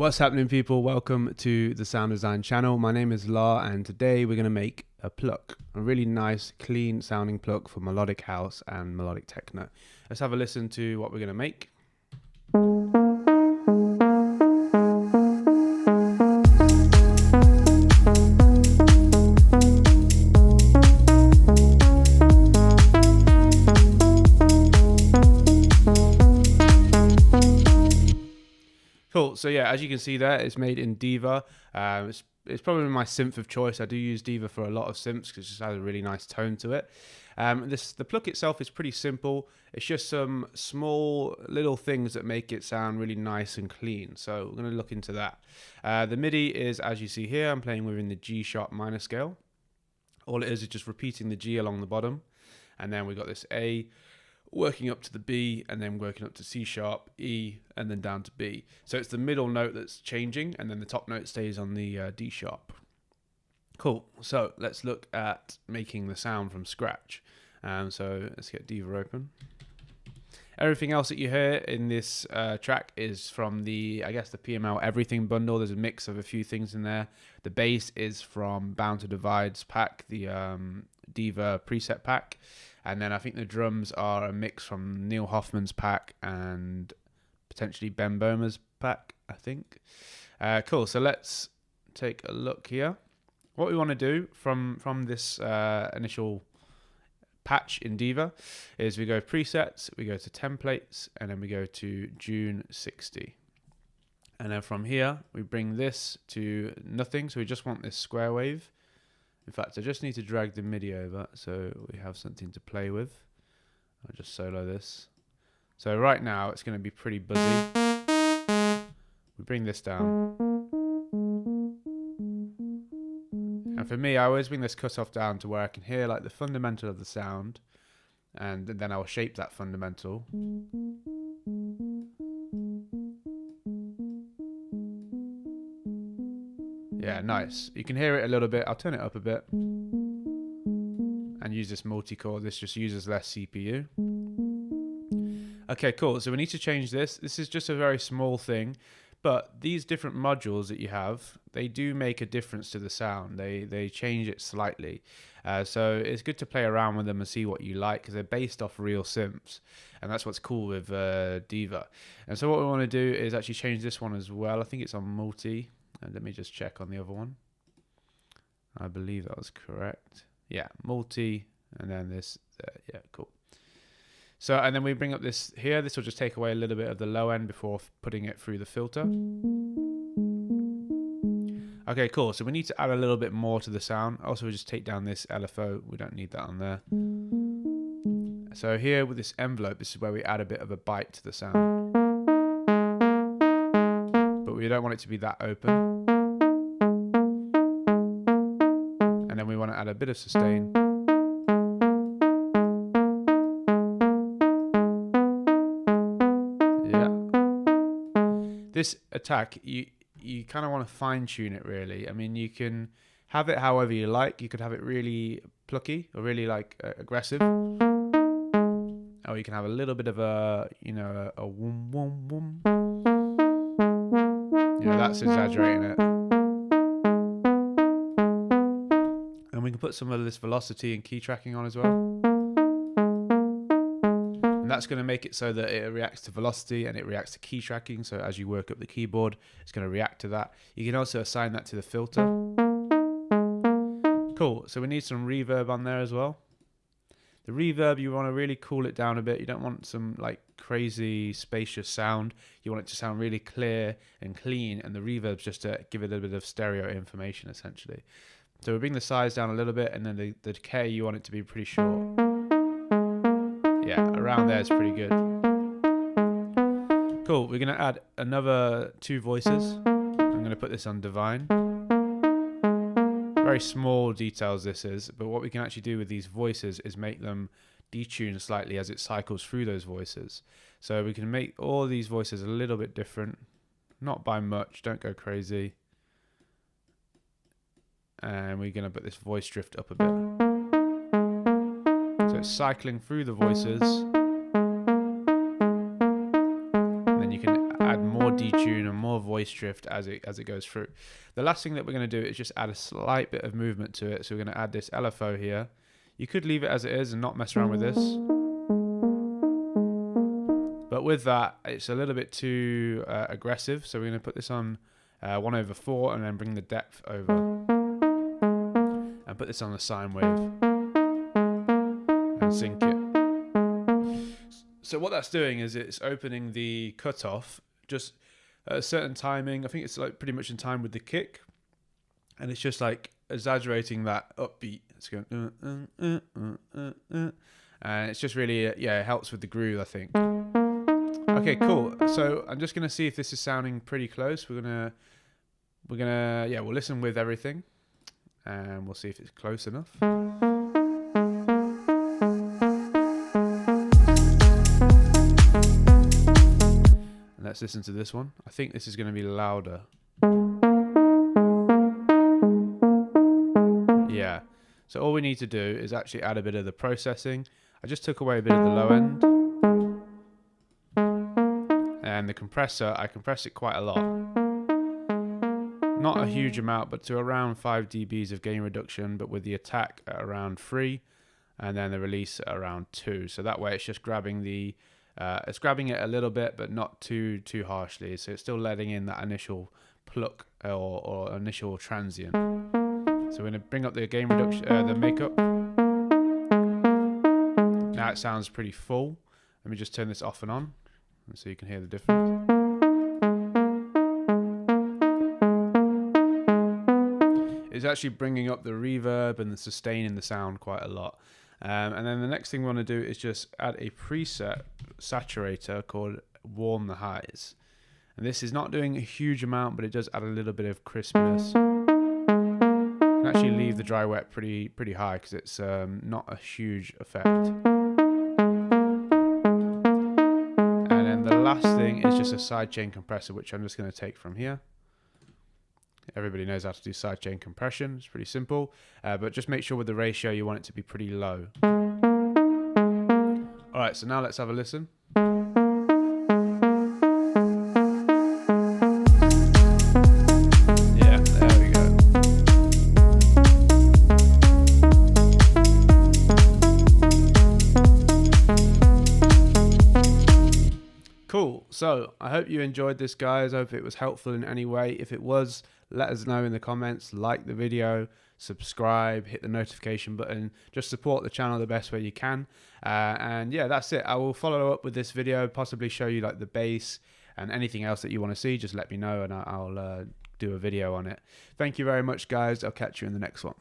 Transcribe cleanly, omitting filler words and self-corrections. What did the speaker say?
What's happening, people? Welcome to the Sound Design channel. My name is La, and today we're going to make a pluck, a really nice, clean sounding pluck for melodic house and melodic techno. Let's have a listen to what we're going to make. Cool. So yeah, as you can see there, it's made in Diva. It's probably my synth of choice. I do use Diva for a lot of synths because it just has a really nice tone to it. The pluck itself is pretty simple. It's just some small little things that make it sound really nice and clean. So we're going to look into that. The MIDI is, as you see here, I'm playing within the G sharp minor scale. All it is just repeating the G along the bottom. And then we've got this A working up to the B, and then working up to C sharp, E, and then down to B. So it's the middle note that's changing, and then the top note stays on the D sharp. Cool. So let's look at making the sound from scratch. So let's get Diva open. Everything else that you hear in this track is from the, I guess, the PML Everything bundle. There's a mix of a few things in there. The bass is from Bound to Divide's pack, the Diva preset pack. And then I think the drums are a mix from Neil Hoffman's pack and potentially Ben Bomer's pack, I think. Cool, so let's take a look here. What we want to do from this initial patch in Diva is we go presets, we go to templates, and then we go to June 60. And then from here, we bring this to nothing, so we just want this square wave. In fact, I just need to drag the MIDI over so we have something to play with. I'll just solo this. So right now it's going to be pretty buzzy. We bring this down. And for me, I always bring this cutoff down to where I can hear like the fundamental of the sound, and then I'll shape that fundamental. Yeah, nice. You can hear it a little bit. I'll turn it up a bit and use this multi-core. This just uses less CPU. Okay, cool. So we need to change this. This is just a very small thing, but these different modules that you have, they do make a difference to the sound. They change it slightly. So it's good to play around with them and see what you like, because they're based off real synths. And that's what's cool with Diva. And so what we want to do is actually change this one as well. I think it's on multi. Let me just check on the other one. I believe that was correct. Yeah, multi, and then this. Yeah, cool. So, and then we bring up this here. This will just take away a little bit of the low end before putting it through the filter. Okay, cool. So we need to add a little bit more to the sound. Also, we just take down this LFO. We don't need that on there. So here with this envelope, this is where we add a bit of a bite to the sound. But we don't want it to be that open. And then we want to add a bit of sustain. Yeah. This attack, you kind of want to fine tune it really. I mean, you can have it however you like. You could have it really plucky or really like aggressive. Or you can have a little bit of a, you know, a wum wum wum. You know, that's exaggerating it. And we can put some of this velocity and key tracking on as well. And that's going to make it so that it reacts to velocity and it reacts to key tracking. So as you work up the keyboard, it's going to react to that. You can also assign that to the filter. Cool. So we need some reverb on there as well. The reverb, you want to really cool it down a bit. You don't want some like crazy spacious sound. You want it to sound really clear and clean, and the reverb's just to give it a bit of stereo information essentially. So we bring the size down a little bit, and then the decay, you want it to be pretty short. Yeah, around there is pretty good. Cool, we're going to add another 2 voices. I'm going to put this on Divine. Very small details this is, but what we can actually do with these voices is make them detune slightly as it cycles through those voices. So we can make all these voices a little bit different, not by much, don't go crazy. And we're going to put this voice drift up a bit. So it's cycling through the voices. And then you can add more detune tune and more voice drift as it goes through. The last thing that we're going to do is just add a slight bit of movement to it. So we're going to add this LFO here. You could leave it as it is and not mess around with this. But with that, it's a little bit too aggressive. So we're going to put this on 1/4 and then bring the depth over. And put this on the sine wave. And sync it. So what that's doing is it's opening the cutoff just at a certain timing. I think it's like pretty much in time with the kick. And it's just like exaggerating that upbeat. It's going and it's just really yeah, it helps with the groove, I think. Okay, cool. So I'm just gonna see if this is sounding pretty close. We're gonna yeah, we'll listen with everything and we'll see if it's close enough. And let's listen to this one. I think this is gonna be louder. Yeah. So all we need to do is actually add a bit of the processing. I just took away a bit of the low end. And the compressor, I compress it quite a lot. Not a huge amount, but to around 5 dBs of gain reduction, but with the attack at around 3, and then the release at around 2. So that way it's just grabbing the, it's grabbing it a little bit, but not too harshly. So it's still letting in that initial pluck or initial transient. So we're going to bring up the gain reduction, the makeup. Now it sounds pretty full. Let me just turn this off and on so you can hear the difference. It's actually bringing up the reverb and the sustain in the sound quite a lot. And then the next thing we want to do is just add a preset saturator called Warm the Highs. And this is not doing a huge amount, but it does add a little bit of crispness. Actually leave the dry wet pretty high because it's not a huge effect. And then the last thing is just a sidechain compressor, which I'm just going to take from here. Everybody knows how to do sidechain compression. It's pretty simple, but just make sure with the ratio you want it to be pretty low. All right, so now let's have a listen. Cool. So I hope you enjoyed this, guys. I hope it was helpful in any way. If it was, let us know in the comments. Like the video, subscribe, hit the notification button. Just support the channel the best way you can. And yeah, that's it. I will follow up with this video, possibly show you like the bass and anything else that you want to see. Just let me know and I'll do a video on it. Thank you very much, guys. I'll catch you in the next one.